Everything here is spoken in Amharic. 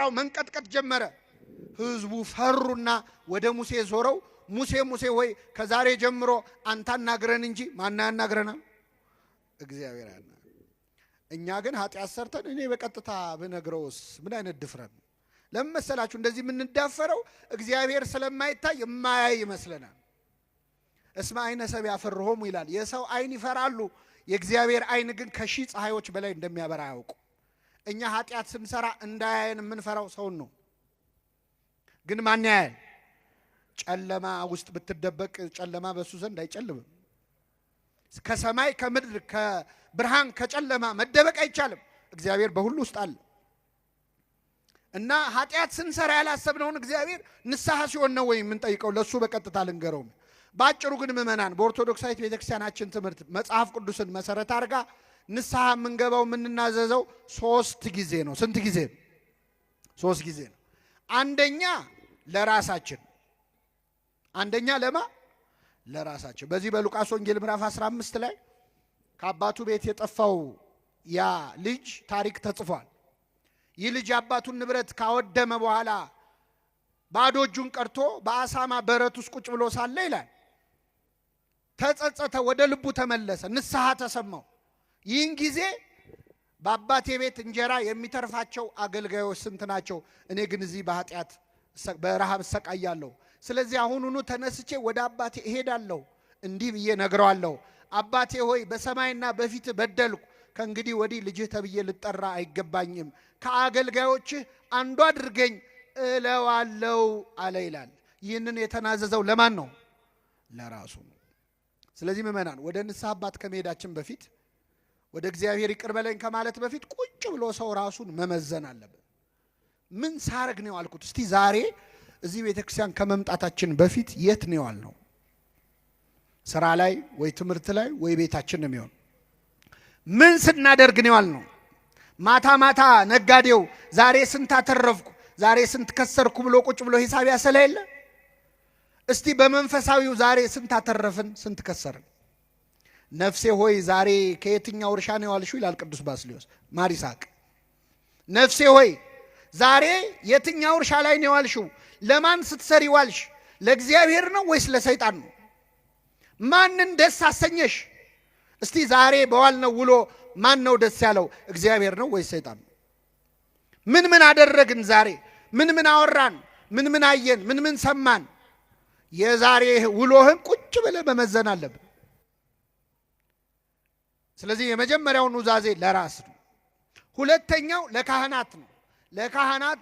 ተራራው መንቀጥቀጥ ጀመረ። ህዝቡ ፈሩና ወደ ሙሴ ዞረው ሙሴ ሙሴ ሆይ ከዛሬ ጀምሮ አንተ አናግረን እንጂ ማን ያናግረናል? እግዚአብሔር ያናግረናል። እኛ ግን ኃጢአት ሰርተን እኔ በቀጥታ ብነግረውስ ምን አይነት ድፍረት ነው? ለምን መሰላችሁ እንደዚህ የምንዳፈረው? እግዚአብሔር ስለማይታይ የማያይ ይመስለናል። እስመ አይነ ሰብ ያፈርሆሙ ይላል። የሰው አይን ይፈራሉ፣ የእግዚአብሔር አይን ግን ከሺህ ፀሐዮች በላይ እንደሚያበራ ያውቁ። እኛ ኃጢአት ስንሰራ እንዳያየን የምንፈራው ሰውን ነው። ግን ማን ያያል? ጨለማ ውስጥ ብትደበቅ ጨለማ በሱ ዘንድ አይጨልምም። ከሰማይ ከምድር ከብርሃን ከጨለማ መደበቅ አይቻልም። እግዚአብሔር በሁሉ ውስጥ አለ። እና ኃጢአት ስንሰራ ያላሰብነውን እግዚአብሔር ንስሐ ሲሆን ነው ወይ የምንጠይቀው? ለሱ በቀጥታ ልንገረው። ባጭሩ ግን ምእመናን በኦርቶዶክሳዊት ቤተክርስቲያናችን ትምህርት መጽሐፍ ቅዱስን መሰረት አድርጋ ንስሐ የምንገባው የምንናዘዘው 3 ጊዜ ነው። ስንት ጊዜ? 3 ጊዜ ነው። አንደኛ ለራሳችን። አንደኛ ለማ ለራሳችን። በዚህ በሉቃስ ወንጌል ምዕራፍ 15 ላይ ከአባቱ ቤት የጠፋው ያ ልጅ ታሪክ ተጽፏል። ይህ ልጅ አባቱን ንብረት ካወደመ በኋላ ባዶ እጁን ቀርቶ በአሳማ በረት ውስጥ ቁጭ ብሎ ሳለ ይላል ተጸጸተ፣ ወደ ልቡ ተመለሰ፣ ንስሐ ተሰማው። ይህን ጊዜ በአባቴ ቤት እንጀራ የሚተርፋቸው አገልጋዮች ስንት ናቸው? እኔ ግን እዚህ በኃጢአት በረሃብ እሰቃያለሁ። ስለዚህ አሁኑኑ ተነስቼ ወደ አባቴ እሄዳለሁ፣ እንዲህ ብዬ ነግረዋለሁ። አባቴ ሆይ በሰማይና በፊት በደልኩ፣ ከእንግዲህ ወዲህ ልጅህ ተብዬ ልጠራ አይገባኝም፣ ከአገልጋዮችህ አንዱ አድርገኝ እለዋለሁ አለ ይላል። ይህንን የተናዘዘው ለማን ነው? ለራሱ ነው። ስለዚህ ምእመናን ወደ ንስሐ አባት ከመሄዳችን በፊት ወደ እግዚአብሔር ይቅር በለኝ ከማለት በፊት ቁጭ ብሎ ሰው ራሱን መመዘን አለበት። ምን ሳረግ ነው አልኩት? እስቲ ዛሬ እዚህ ቤተክርስቲያን ከመምጣታችን በፊት የት ነው ያልነው? ስራ ላይ ወይ ትምህርት ላይ ወይ ቤታችን ነው የሚሆን? ምን ስናደርግ ነው ያልነው? ማታ ማታ ነጋዴው ዛሬ ስንት አተረፍኩ ዛሬ ስንት ከሰርኩ ብሎ ቁጭ ብሎ ሂሳብ ያሰላ የለ? እስቲ በመንፈሳዊው ዛሬ ስንት አተረፍን ስንት ከሰርን? ነፍሴ ሆይ ዛሬ ከየትኛው እርሻ ነው ያልሽው ይላል ቅዱስ ባስልዮስ ማር ይስሐቅ። ነፍሴ ሆይ ዛሬ የትኛው እርሻ ላይ ነው ያልሽው? ለማን ስትሰሪ ዋልሽ? ለእግዚአብሔር ነው ወይስ ለሰይጣን ነው? ማንን ደስ አሰኘሽ? እስቲ ዛሬ በዋልነው ውሎ ማን ነው ደስ ያለው? እግዚአብሔር ነው ወይስ ሰይጣን ነው? ምን አደረግን ዛሬ? ምን አወራን? ምን አየን? ምን ሰማን? የዛሬ ውሎህን ቁጭ ብለህ መመዘን አለብን። ስለዚህ የመጀመሪያው ኑዛዜ ለራስ ነው። ሁለተኛው ለካህናት ነው። ለካህናት